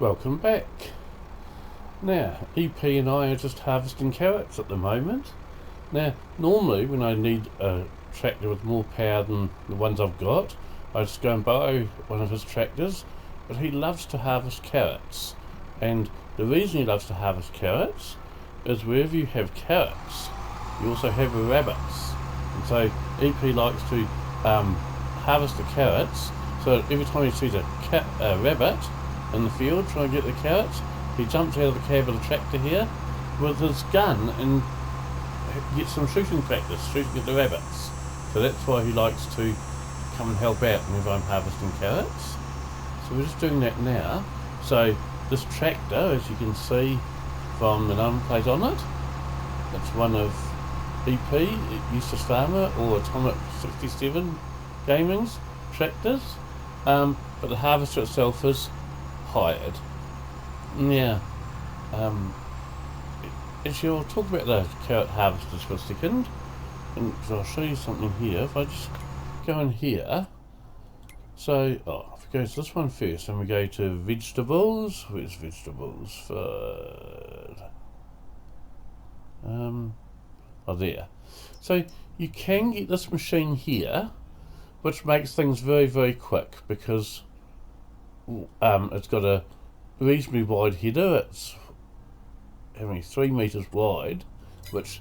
Welcome back. Now, EP and I are just harvesting carrots at the moment. Now, normally when I need a tractor with more power than the ones I've got, I just go and buy one of his tractors, but he loves to harvest carrots. And the reason he loves to harvest carrots is wherever you have carrots, you also have rabbits. And so EP likes to harvest the carrots, so every time he sees a rabbit in the field trying to get the carrots, he jumps out of the cab of the tractor here with his gun and gets some shooting practice, shooting at the rabbits. So that's why he likes to come and help out whenever I'm harvesting carrots. So we're just doing that now. So this tractor, as you can see from the number plate on it, it's one of EP, Eustace Farmer, or Atomic 67 Gaming's tractors, but the harvester itself is hired. Now, actually I'll talk about the carrot harvesters for a second, and I'll show you something here. If I just go in here, so, if we go to this one first, and we go to vegetables, where's vegetables for, there. So you can get this machine here, which makes things very, very quick, because it's got a reasonably wide header. It's having 3 meters wide, which,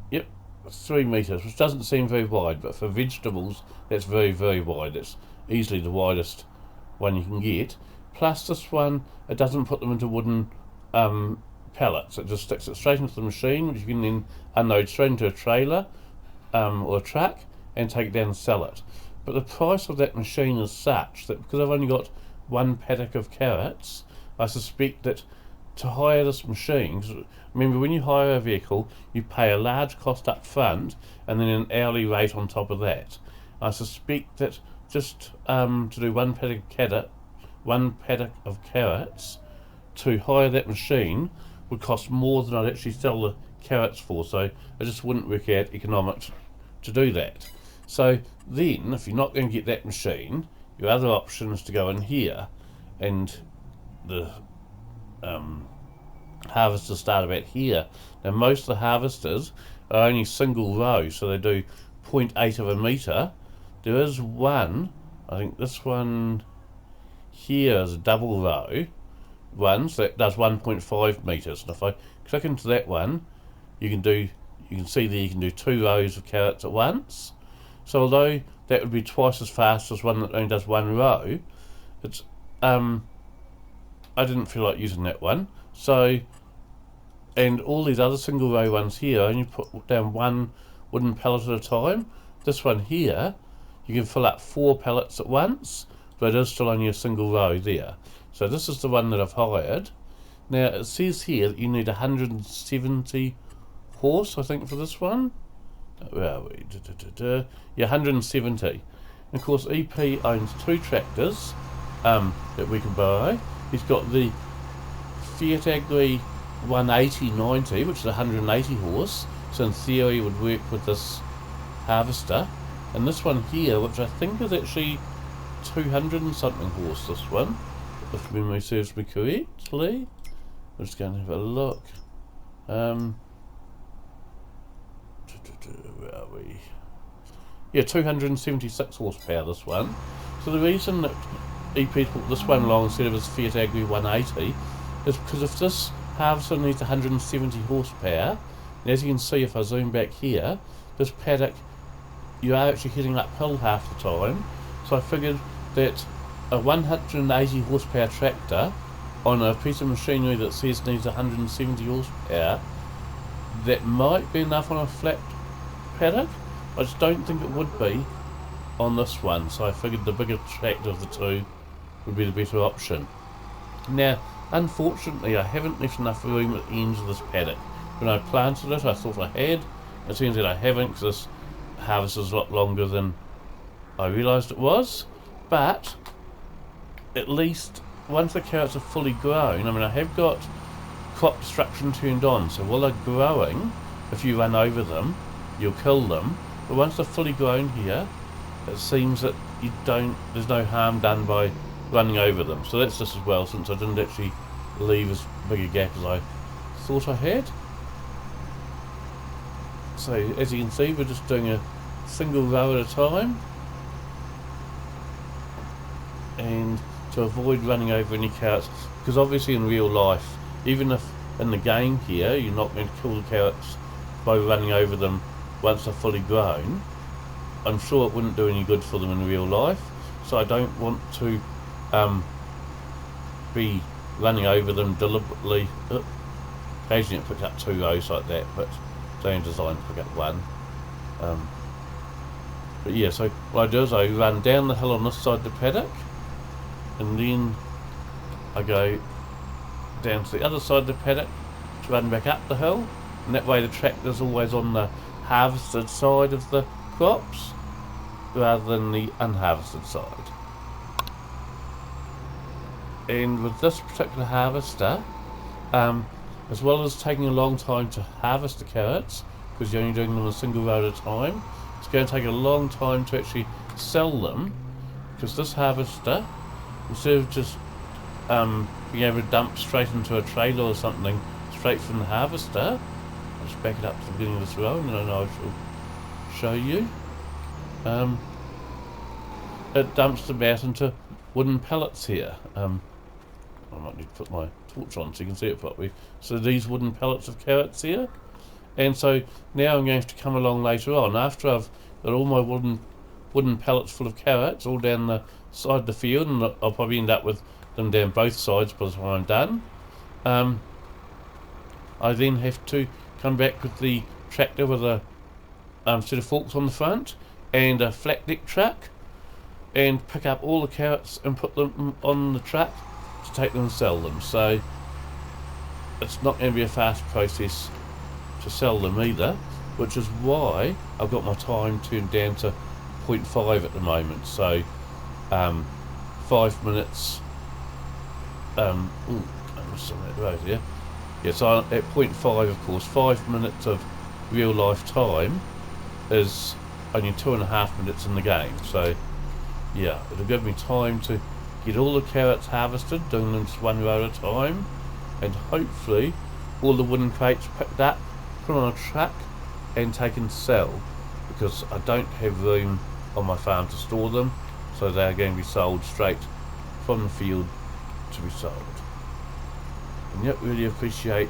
yep, 3 meters, which doesn't seem very wide, but for vegetables that's very, very wide. It's easily the widest one you can get. Plus this one, it doesn't put them into wooden pallets. It just sticks it straight into the machine, which you can then unload straight into a trailer or a truck and take it down and sell it. But the price of that machine is such that, because I've only got one paddock of carrots, I suspect that to hire this machine, because remember, when you hire a vehicle you pay a large cost up front and then an hourly rate on top of that. I suspect that just to do one paddock of carrots, to hire that machine would cost more than I'd actually sell the carrots for, so it just wouldn't work out economic to do that. So then, if you're not going to get that machine, your other option is to go in here, and the harvesters start about here. Now most of the harvesters are only single row, so they do 0.8 of a metre. There is one, I think this one here is a double row one, so that does 1.5 metres. And if I click into that one, you can see there you can do 2 rows of carrots at once. So although that would be twice as fast as one that only does 1 row, it's I didn't feel like using that one. So, and all these other single row ones here only put down 1 wooden pallet at a time. This one here, you can fill up 4 pallets at once, but it is still only a single row there. So this is the one that I've hired. Now it says here that you need 170 horse, I think, for this one. Where are we? Yeah, 170. And of course EP owns 2 tractors that we can buy. He's got the Fiat Agri 180/90, which is 180 horse, so in theory would work with this harvester. And this one here, which I think is actually 200 and something horse, this one, if memory serves me correctly. I'm just going to have a look. Where are we? Yeah, 276 horsepower, this one. So the reason that EP put this one along instead of his Fiat Agri 180 is because if this harvester needs 170 horsepower, and as you can see if I zoom back here, this paddock, you are actually hitting uphill half the time. So I figured that a 180 horsepower tractor on a piece of machinery that says needs 170 horsepower, that might be enough on a flat paddock. I just don't think it would be on this one, so I figured the bigger tractor of the two would be the better option. Now, unfortunately, I haven't left enough room at the ends of this paddock. When I planted it, I thought I had. It turns out I haven't, because this harvest is a lot longer than I realised it was. But at least once the carrots are fully grown, I mean, I have got crop destruction turned on, so while they're growing, if you run over them, you'll kill them. But once they're fully grown here, it seems that there's no harm done by running over them. So that's just as well, since I didn't actually leave as big a gap as I thought I had. So as you can see, we're just doing a single row at a time, and to avoid running over any carrots, because obviously in real life, even if in the game here you're not going to kill the carrots by running over them once they're fully grown, I'm sure it wouldn't do any good for them in real life. So I don't want to be running over them deliberately. Occasionally it picks up 2 rows like that, but it's only designed to pick up 1. But yeah, so what I do is I run down the hill on this side of the paddock, and then I go down to the other side of the paddock to run back up the hill, and that way the tractor's always on the harvested side of the crops rather than the unharvested side. And with this particular harvester, as well as taking a long time to harvest the carrots, because you're only doing them a single row at a time, it's going to take a long time to actually sell them, because this harvester, instead of just being able to dump straight into a trailer or something straight from the harvester, I'll just back it up to the beginning of this row and then I shall show you. It dumps them out into wooden pallets here. I might need to put my torch on so you can see it properly. So these wooden pallets of carrots here, and so now I'm going to have to come along later on after I've got all my wooden pallets full of carrots all down the side of the field, and I'll probably end up with them down both sides by the time I'm done. I then have to come back with the tractor with a set of forks on the front and a flat deck truck, and pick up all the carrots and put them on the truck to take them and sell them. So it's not going to be a fast process to sell them either, which is why I've got my time turned down to 0.5 at the moment. So 5 minutes. I missed some of that road here. Yeah, so at 0.5, of course, 5 minutes of real life time is only 2.5 minutes in the game. So yeah, it'll give me time to get all the carrots harvested, doing them just 1 row at a time, and hopefully all the wooden crates picked up, put on a truck and taken to sell, because I don't have room on my farm to store them, so they're going to be sold straight from the field to be sold. And yet really appreciate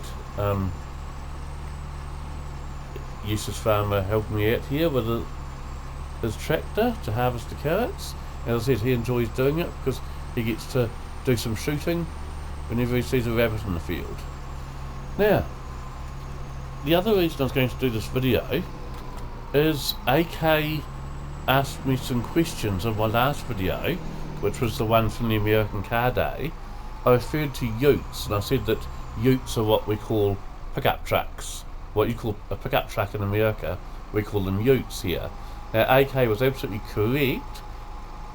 Eustace Farmer helping me out here with his tractor to harvest the carrots. As I said, he enjoys doing it because he gets to do some shooting whenever he sees a rabbit in the field. Now, the other reason I was going to do this video is AK asked me some questions in my last video, which was the one from the American Car Day. I referred to Utes, and I said that Utes are what we call pickup trucks. What you call a pickup truck in America, we call them Utes here. Now, AK was absolutely correct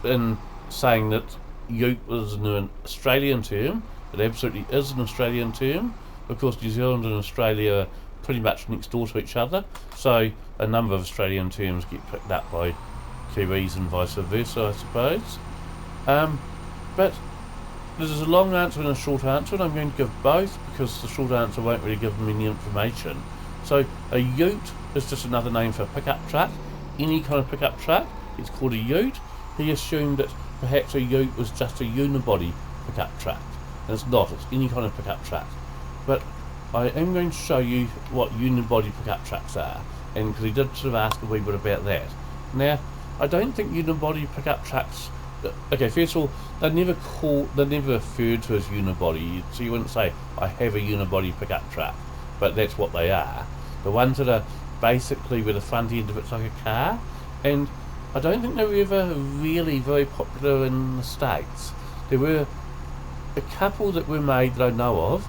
in saying that Ute was an Australian term. It absolutely is an Australian term. Of course, New Zealand and Australia are pretty much next door to each other, so a number of Australian terms get picked up by Kiwis and vice versa, I suppose. But there's a long answer and a short answer, and I'm going to give both because the short answer won't really give me any information. So a Ute is just another name for a pickup truck. Any kind of pickup truck, it's called a Ute. He assumed that perhaps a Ute was just a unibody pickup truck, and it's not. It's any kind of pickup truck. But I am going to show you what unibody pickup trucks are, and because he did sort of ask a wee bit about that. Now, I don't think unibody pickup trucks. Okay, first of all, they're never referred to as unibody, so you wouldn't say, I have a unibody pickup truck, but that's what they are. The ones that are basically where the front end of it's like a car, and I don't think they were ever really very popular in the States. There were a couple that were made that I know of.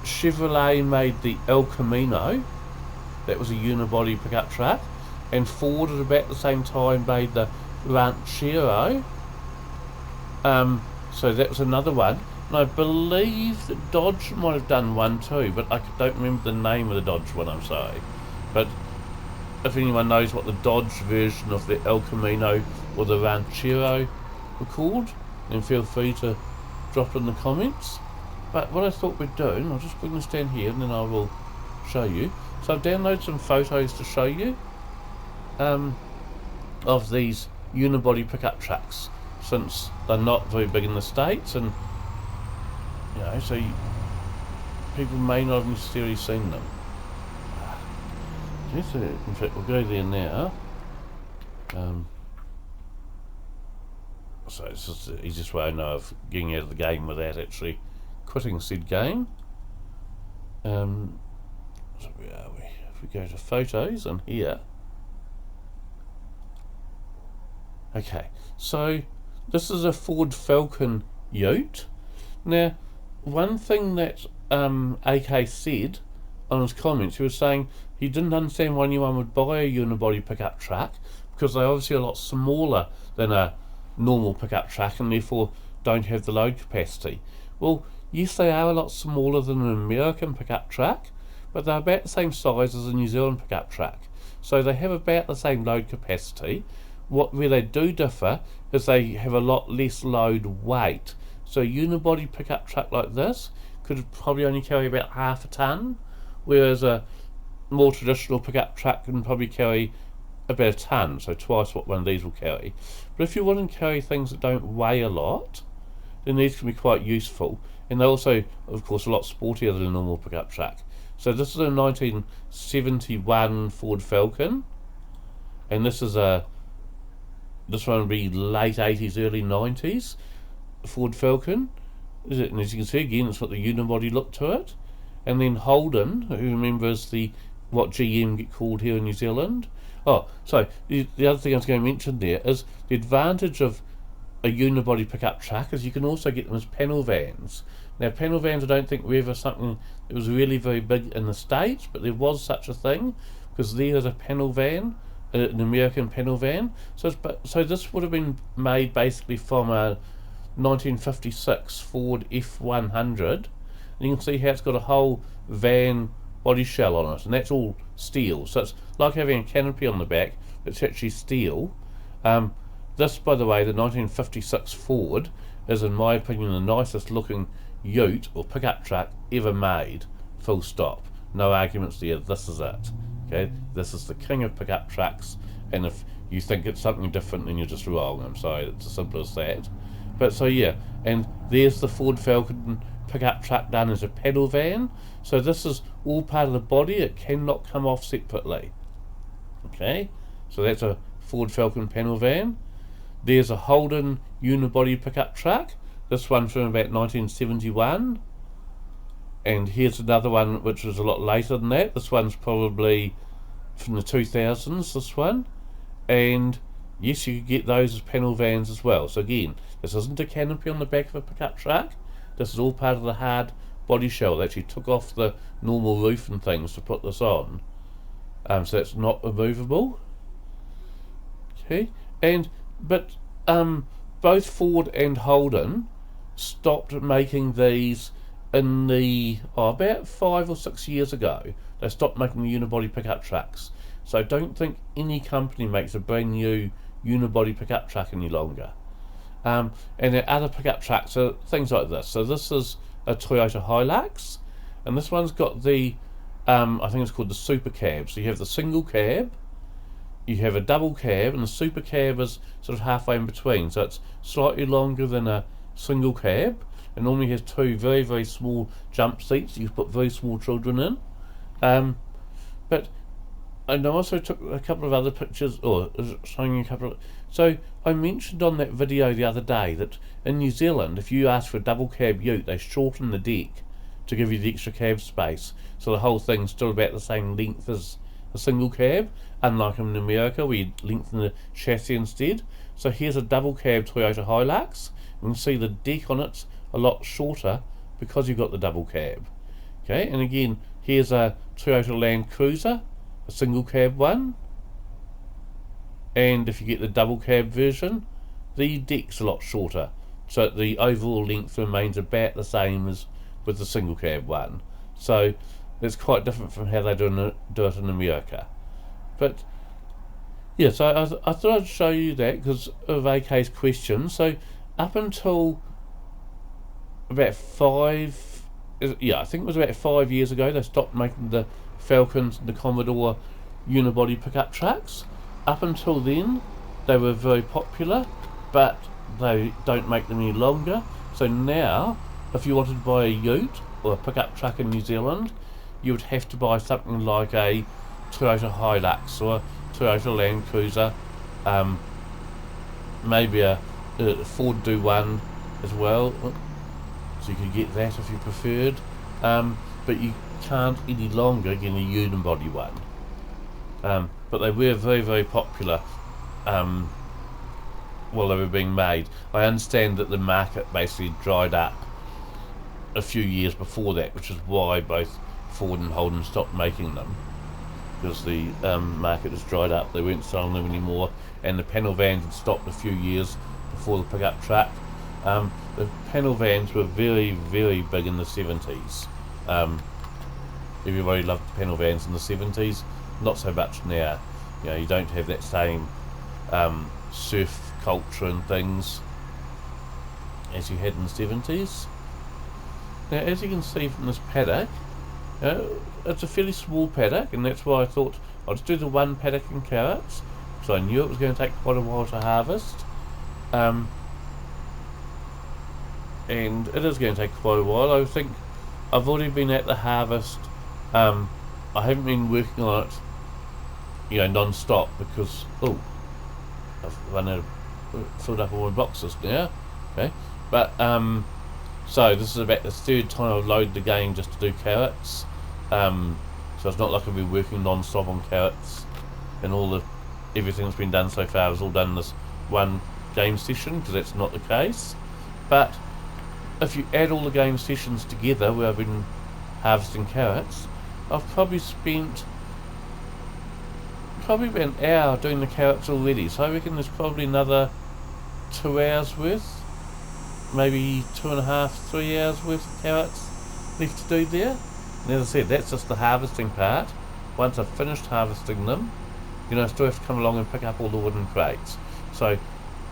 Chevrolet made the El Camino, that was a unibody pickup truck, and Ford at about the same time made the Ranchero, so that was another one, and I believe that Dodge might have done one too, but I don't remember the name of the Dodge one, I'm sorry. But if anyone knows what the Dodge version of the El Camino or the Ranchero record, then feel free to drop in the comments. But what I thought we'd do, and I'll just bring this down here and then I will show you. So I've downloaded some photos to show you of these unibody pickup trucks, since they're not very big in the States, and so people may not have necessarily seen them. Yes, in fact, we'll go there now. So it's just the easiest way I know of getting out of the game without actually quitting said game. So where are we? If we go to photos and here. Okay, so this is a Ford Falcon Ute. Now, one thing that AK said on his comments, he was saying he didn't understand why anyone would buy a unibody pickup truck, because they're obviously a lot smaller than a normal pickup truck and therefore don't have the load capacity. Well, yes, they are a lot smaller than an American pickup truck, but they're about the same size as a New Zealand pickup truck, so they have about the same load capacity. Where they do differ is they have a lot less load weight. So a unibody pickup truck like this could probably only carry about half a ton, whereas a more traditional pickup truck can probably carry about a ton, so twice what one of these will carry. But if you want to carry things that don't weigh a lot, then these can be quite useful, and they're also, of course, a lot sportier than a normal pickup truck. So this is a 1971 Ford Falcon, and this one would be late 80s, early 90s Ford Falcon. And as you can see, again, it's got the unibody look to it. And then Holden, who remembers what GM get called here in New Zealand. Oh, so the other thing I was going to mention there is the advantage of a unibody pickup truck is you can also get them as panel vans. Now, panel vans, I don't think were ever something that was really very big in the States, but there was such a thing, because there is a panel van, an American panel van. So this would have been made basically from a 1956 Ford F100. And you can see how it's got a whole van body shell on it, and that's all steel. So it's like having a canopy on the back, but it's actually steel. This, by the way, the 1956 Ford is, in my opinion, the nicest looking ute or pickup truck ever made. Full stop. No arguments there. This is it. Okay, this is the king of pickup trucks, and if you think it's something different, then you're just wrong. I'm sorry, it's as simple as that. But so yeah, and there's the Ford Falcon pickup truck done as a pedal van. So this is all part of the body. It cannot come off separately. Okay, so that's a Ford Falcon panel van. There's a Holden unibody pickup truck. This one's from about 1971. And here's another one which was a lot later than that. This one's probably from the 2000s, this one. And yes, you could get those as panel vans as well. So again, this isn't a canopy on the back of a pickup truck. This is all part of the hard body shell. They actually took off the normal roof and things to put this on. So that's not removable. Okay, but both Ford and Holden stopped making these in the about 5 or 6 years ago. They stopped making the unibody pickup trucks. So I don't think any company makes a brand new unibody pickup truck any longer. And the other pickup trucks are things like this. So this is a Toyota Hilux, and this one's got the I think it's called the super cab. So you have the single cab, you have a double cab, and the super cab is sort of halfway in between. So it's slightly longer than a single cab, and normally has two very, very small jump seats you put very small children in. But I also took a couple of other pictures, or showing a couple of. So I mentioned on that video the other day that in New Zealand, if you ask for a double cab ute, they shorten the deck to give you the extra cab space, so the whole thing's still about the same length as a single cab, unlike in America where you lengthen the chassis instead. So here's a double cab Toyota Hilux. You can see the deck on it's a lot shorter because you've got the double cab. Okay, and again, here's a Toyota Land Cruiser, a single cab one, and if you get the double cab version, the deck's a lot shorter, so the overall length remains about the same as with the single cab one. So it's quite different from how they do it in America. But Yeah, so I thought I'd show you that because of AK's question. So up until about I think it was about 5 years ago, they stopped making the Falcons and the Commodore unibody pickup trucks. Up until then, they were very popular, but they don't make them any longer. So now, if you wanted to buy a Ute or a pickup truck in New Zealand, you would have to buy something like a Toyota Hilux or a Toyota Land Cruiser, um, maybe a Ford Do One as well. So you could get that if you preferred, but you can't any longer get a unibody one. But they were very, very popular while they were being made. I understand that the market basically dried up a few years before that, which is why both Ford and Holden stopped making them, because the market has dried up. They weren't selling them anymore, and the panel vans had stopped a few years before the pickup truck. The panel vans were very, very big in the 70s. Everybody loved the panel vans in the 70s, not so much now. You know, you don't have that same surf culture and things as you had in the 70s. Now, as you can see from this paddock, it's a fairly small paddock, and that's why I thought I'll just do the one paddock in carrots, because I knew it was going to take quite a while to harvest. And it is going to take quite a while. I think I've already been at the harvest. I haven't been working on it, non-stop, because I've filled up all my boxes now. Okay, but so this is about the third time I've loaded the game just to do carrots. So it's not like I've been working non-stop on carrots, and everything that's been done so far is all done in this one game session, because that's not the case. But if you add all the game sessions together where I've been harvesting carrots, I've probably spent about an hour doing the carrots already. So I reckon there's probably another 2 hours worth, maybe 2.5, 3 hours worth of carrots left to do there. And as I said, that's just the harvesting part. Once I've finished harvesting them, I still have to come along and pick up all the wooden crates. So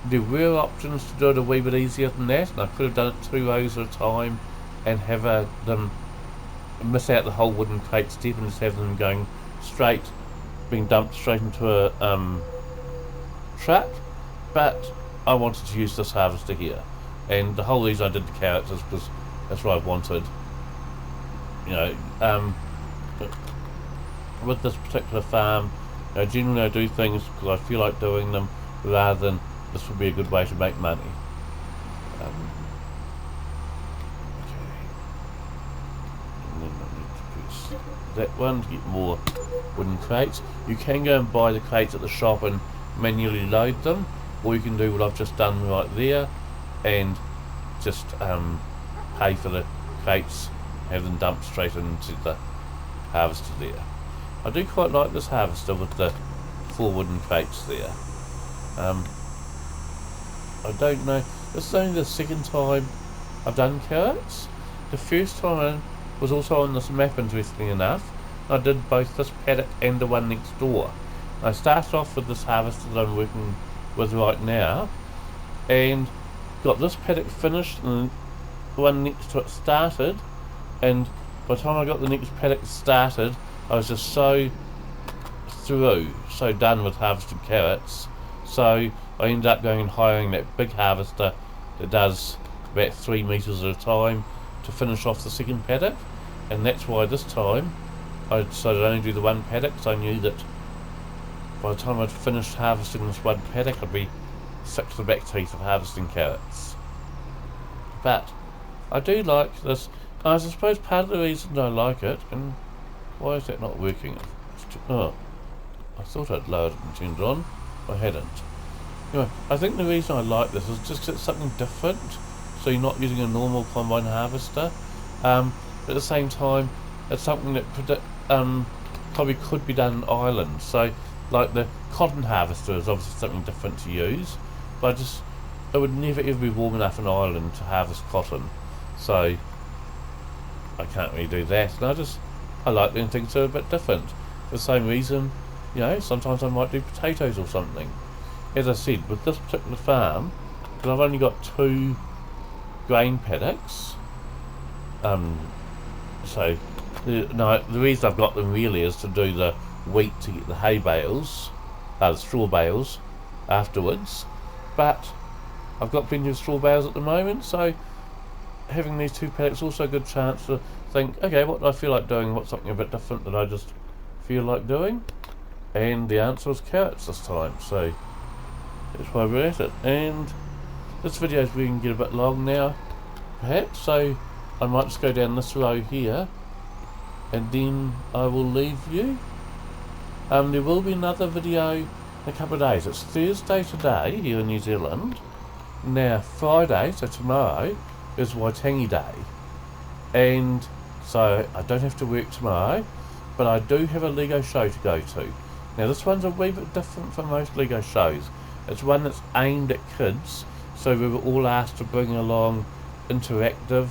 there were options to do it a wee bit easier than that, and I could have done it 2 rows at a time and have them miss out the whole wooden crate step and just have them going straight, being dumped straight into a truck. But I wanted to use this harvester here, and the whole reason I did the carrots is because that's what I wanted. With this particular farm, generally I do things because I feel like doing them, rather than this would be a good way to make money. Okay. And then I need to press that one to get more wooden crates. You can go and buy the crates at the shop and manually load them, or you can do what I've just done right there and just pay for the crates, have them dumped straight into the harvester there. I do quite like this harvester with the 4 wooden crates there. I don't know, this is only the second time I've done carrots. The first time was also on this map, interestingly enough. I did both this paddock and the one next door. I started off with this harvester that I'm working with right now, and got this paddock finished and the one next to it started, and by the time I got the next paddock started, I was just so done with harvesting carrots. So I ended up going and hiring that big harvester that does about 3 metres at a time to finish off the second paddock, and that's why this time I decided to only do the one paddock, because I knew that by the time I'd finished harvesting this one paddock I'd be sick to the back teeth of harvesting carrots. But I do like this. I suppose part of the reason I like it, and why is that not working? I thought I'd lowered it and turned it on. I hadn't. Anyway, I think the reason I like this is just 'cause it's something different, so you're not using a normal combine harvester. At the same time, it's something that probably could be done in Ireland. So, like the cotton harvester is obviously something different to use, but it would never ever be warm enough in Ireland to harvest cotton. So I can't really do that, and I like doing things that are a bit different. For the same reason, You know, sometimes I might do potatoes or something. As I said, with this particular farm, because I've only got 2 grain paddocks, so the reason I've got them really is to do the wheat to get the hay bales, the straw bales afterwards. But I've got plenty of straw bales at the moment, so having these 2 paddocks also a good chance to think, okay, what do I feel like doing? What's something a bit different that I just feel like doing? And the answer was carrots this time, so that's why we're at it. And this video's going to get a bit long now, perhaps, so I might just go down this row here and then I will leave you. There will be another video in a couple of days. It's Thursday today here in New Zealand. Now Friday, so tomorrow, is Waitangi Day, and so I don't have to work tomorrow, but I do have a Lego show to go to. Now this one's a wee bit different from most Lego shows. It's one that's aimed at kids, so we were all asked to bring along interactive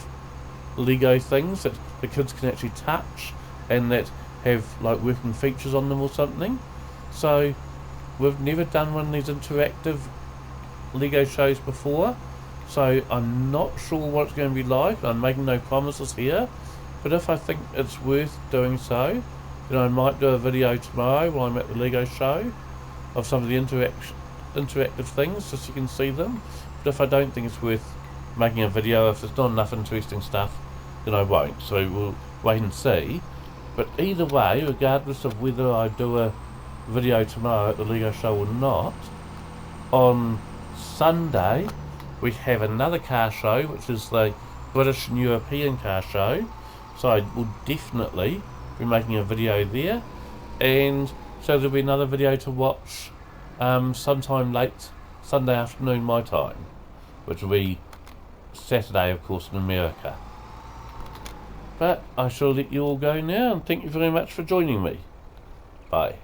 Lego things that the kids can actually touch and that have like working features on them or something. So we've never done one of these interactive Lego shows before, so I'm not sure what it's going to be like. I'm making no promises here, but if I think it's worth doing so, then I might do a video tomorrow while I'm at the Lego show of some of the interactive things, just so you can see them. But if I don't think it's worth making a video, if there's not enough interesting stuff, then I won't. So we'll wait and see. But either way, regardless of whether I do a video tomorrow at the Lego show or not, on Sunday we have another car show, which is the British and European car show, so I will definitely be making a video there, and so there'll be another video to watch sometime late Sunday afternoon my time, which will be Saturday of course in America. But I shall let you all go now, and thank you very much for joining me. Bye.